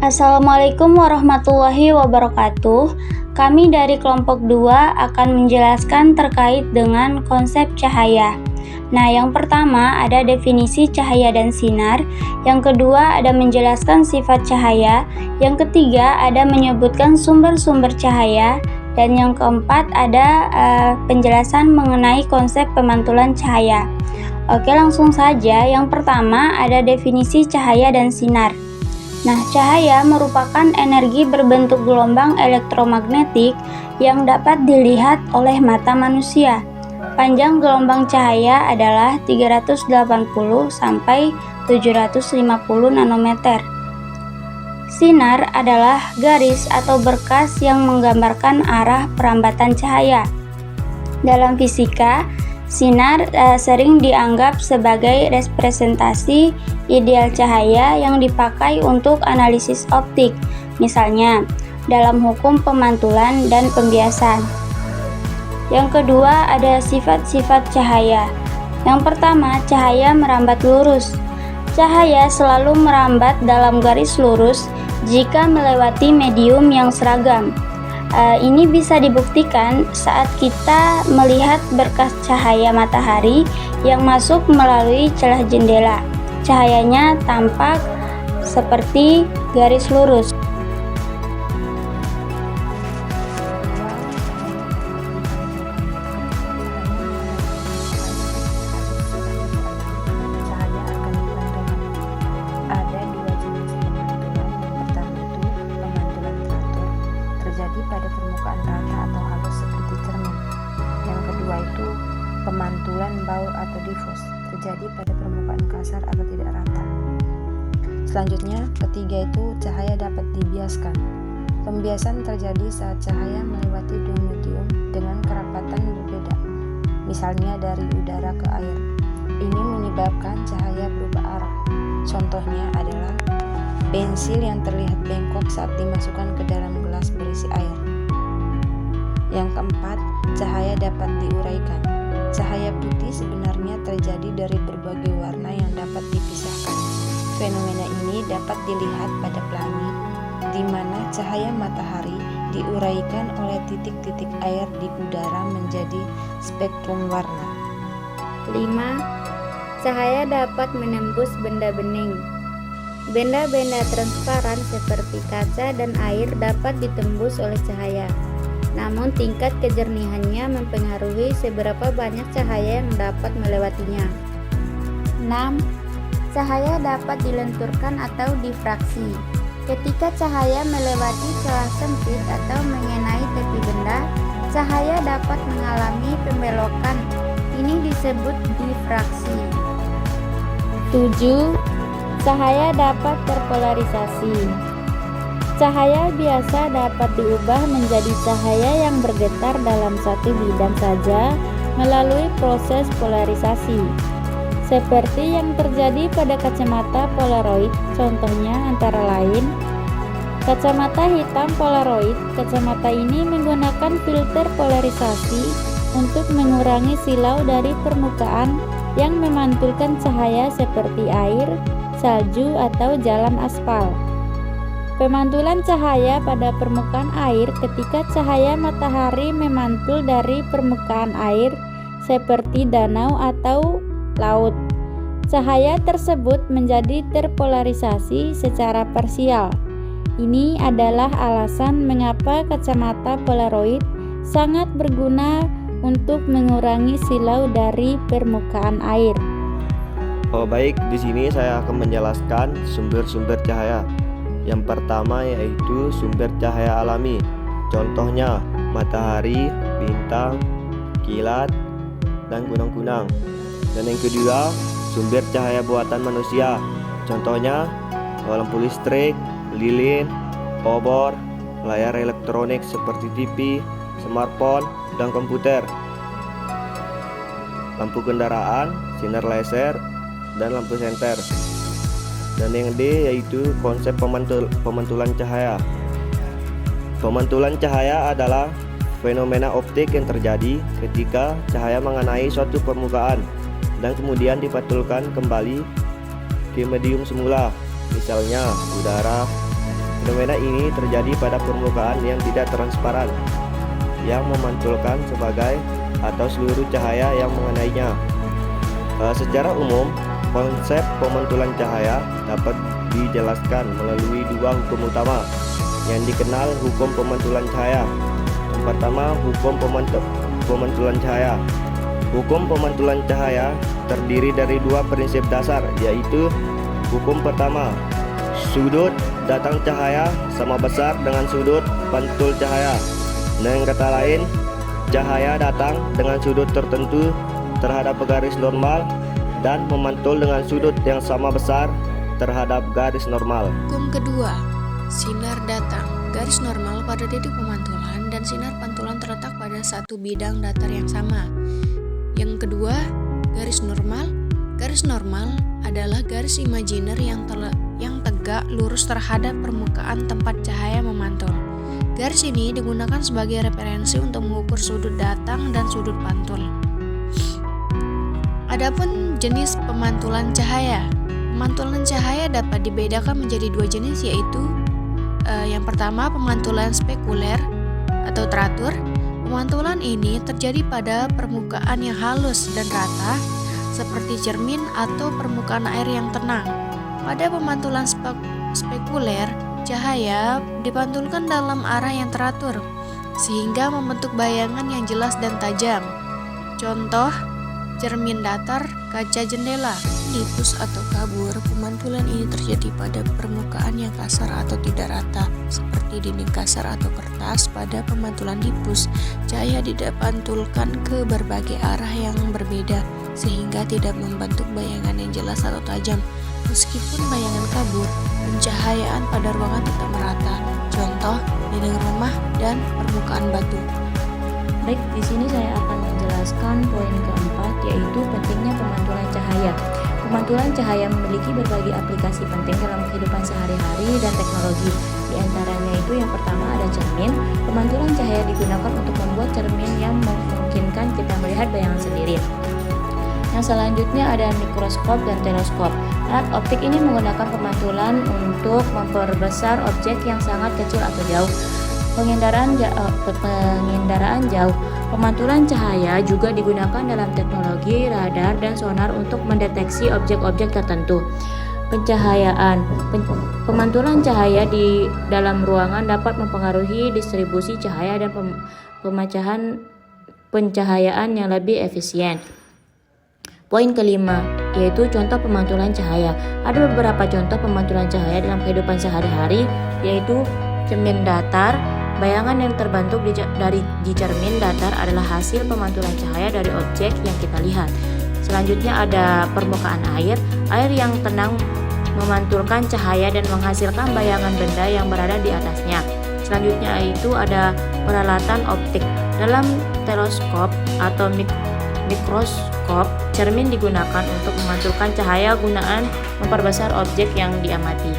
Assalamualaikum warahmatullahi wabarakatuh. Kami dari kelompok 2 akan menjelaskan terkait dengan konsep cahaya. Nah, yang pertama ada definisi cahaya dan sinar, yang kedua ada menjelaskan sifat cahaya, yang ketiga ada menyebutkan sumber-sumber cahaya, dan yang keempat ada penjelasan mengenai konsep pemantulan cahaya. Oke, langsung saja. Yang pertama ada definisi cahaya dan sinar. Nah, cahaya merupakan energi berbentuk gelombang elektromagnetik yang dapat dilihat oleh mata manusia. Panjang gelombang cahaya adalah 380 sampai 750 nanometer. Sinar adalah garis atau berkas yang menggambarkan arah perambatan cahaya. Dalam fisika, sinar sering dianggap sebagai representasi ideal cahaya yang dipakai untuk analisis optik, misalnya dalam hukum pemantulan dan pembiasan. Yang kedua ada sifat-sifat cahaya. Yang pertama, cahaya merambat lurus. Cahaya selalu merambat dalam garis lurus jika melewati medium yang seragam. Ini bisa dibuktikan saat kita melihat berkas cahaya matahari yang masuk melalui celah jendela. Cahayanya tampak seperti garis lurus. Ada dua jenis pemantulan. Yang pertama itu pemantulan teratur, terjadi pada permukaan rata atau halus seperti cermin. Yang kedua itu pemantulan baur atau difus, terjadi pada permukaan kasar atau tidak rata. Selanjutnya, ketiga itu cahaya dapat dibiaskan. Pembiasan terjadi saat cahaya melewati dua medium dengan kerapatan berbeda, misalnya dari udara ke air. Ini menyebabkan cahaya berubah arah. Contohnya adalah pensil yang terlihat bengkok saat dimasukkan ke dalam gelas berisi air. Yang keempat, cahaya dapat diuraikan. Cahaya putih sebenarnya terjadi dari berbagai warna yang dapat dipisahkan. Fenomena ini dapat dilihat pada pelangi, di mana cahaya matahari diuraikan oleh titik-titik air di udara menjadi spektrum warna. 5. Cahaya dapat menembus benda bening. Benda-benda transparan seperti kaca dan air dapat ditembus oleh cahaya. Namun tingkat kejernihannya mempengaruhi seberapa banyak cahaya yang dapat melewatinya. 6. Cahaya dapat dilenturkan atau difraksi. Ketika cahaya melewati celah sempit atau mengenai tepi benda, cahaya dapat mengalami pembelokan. Ini disebut difraksi. 7. Cahaya dapat terpolarisasi. Cahaya biasa dapat diubah menjadi cahaya yang bergetar dalam satu bidang saja melalui proses polarisasi, seperti yang terjadi pada kacamata Polaroid. Contohnya antara lain kacamata hitam Polaroid. Kacamata ini menggunakan filter polarisasi untuk mengurangi silau dari permukaan yang memantulkan cahaya seperti air, salju, atau jalan aspal. Pemantulan cahaya pada permukaan air ketika cahaya matahari memantul dari permukaan air seperti danau atau laut. Cahaya tersebut menjadi terpolarisasi secara parsial. Ini adalah alasan mengapa kacamata Polaroid sangat berguna untuk mengurangi silau dari permukaan air. Baik, di sini saya akan menjelaskan sumber-sumber cahaya. Yang pertama yaitu sumber cahaya alami. Contohnya matahari, bintang, kilat, dan kunang-kunang. Dan yang kedua, sumber cahaya buatan manusia. Contohnya lampu listrik, lilin, obor, layar elektronik seperti TV, smartphone, dan komputer. Lampu kendaraan, sinar laser, dan lampu senter. Dan yang D yaitu konsep pemantulan cahaya. Pemantulan cahaya adalah fenomena optik yang terjadi ketika cahaya mengenai suatu permukaan dan kemudian dipantulkan kembali ke medium semula, misalnya udara, Fenomena ini terjadi pada permukaan yang tidak transparan, yang memantulkan sebagai atau seluruh cahaya yang mengenainya. Secara umum, konsep pemantulan cahaya dapat dijelaskan melalui dua hukum utama yang dikenal hukum pemantulan cahaya. Yang pertama, hukum pemantulan cahaya. Hukum pemantulan cahaya terdiri dari dua prinsip dasar, yaitu hukum pertama, sudut datang cahaya sama besar dengan sudut pantul cahaya. Dengan kata lain, cahaya datang dengan sudut tertentu terhadap garis normal dan memantul dengan sudut yang sama besar terhadap garis normal. Hukum kedua, sinar datang garis normal pada titik pemantulan dan sinar pantulan terletak pada satu bidang datar yang sama. Yang kedua, garis normal. Garis normal adalah garis imajiner yang tegak lurus terhadap permukaan tempat cahaya memantul. Garis ini digunakan sebagai referensi untuk mengukur sudut datang dan sudut pantul. Adapun jenis pemantulan cahaya. Pemantulan cahaya dapat dibedakan menjadi dua jenis, yaitu yang pertama, pemantulan spekuler atau teratur. Pemantulan ini terjadi pada permukaan yang halus dan rata seperti cermin atau permukaan air yang tenang. Pada pemantulan spekuler, cahaya dipantulkan dalam arah yang teratur sehingga membentuk bayangan yang jelas dan tajam. Contoh, cermin datar, kaca jendela. Dipus atau kabur, pemantulan ini terjadi pada permukaan yang kasar atau tidak rata, seperti dinding kasar atau kertas. Pada pemantulan dipus, cahaya dipantulkan ke berbagai arah yang berbeda, sehingga tidak membentuk bayangan yang jelas atau tajam. Meskipun bayangan kabur, pencahayaan pada ruangan tetap merata. Contoh, dinding rumah dan permukaan batu. Baik, di sini saya akan menjelaskan poin keempat, yaitu pentingnya pemantulan cahaya. Pemantulan cahaya memiliki berbagai aplikasi penting dalam kehidupan sehari-hari dan teknologi. Di antaranya itu yang pertama ada cermin. Pemantulan cahaya digunakan untuk membuat cermin yang memungkinkan kita melihat bayangan sendiri. Yang selanjutnya ada mikroskop dan teleskop. Alat optik ini menggunakan pemantulan untuk memperbesar objek yang sangat kecil atau jauh. Penginderaan jauh. Pemantulan cahaya juga digunakan dalam teknologi radar dan sonar untuk mendeteksi objek-objek tertentu. Pencahayaan. Pemantulan cahaya di dalam ruangan dapat mempengaruhi distribusi cahaya dan pemecahan pencahayaan yang lebih efisien. Poin kelima, yaitu contoh pemantulan cahaya. Ada beberapa contoh pemantulan cahaya dalam kehidupan sehari-hari, yaitu cermin datar. Bayangan yang terbentuk di cermin datar adalah hasil pemantulan cahaya dari objek yang kita lihat. Selanjutnya ada permukaan air. Air yang tenang memantulkan cahaya dan menghasilkan bayangan benda yang berada di atasnya. Selanjutnya itu ada peralatan optik. Dalam teleskop atau mikroskop, cermin digunakan untuk memantulkan cahaya gunaan memperbesar objek yang diamati.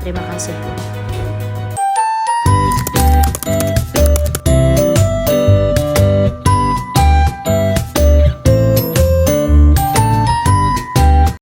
Terima kasih.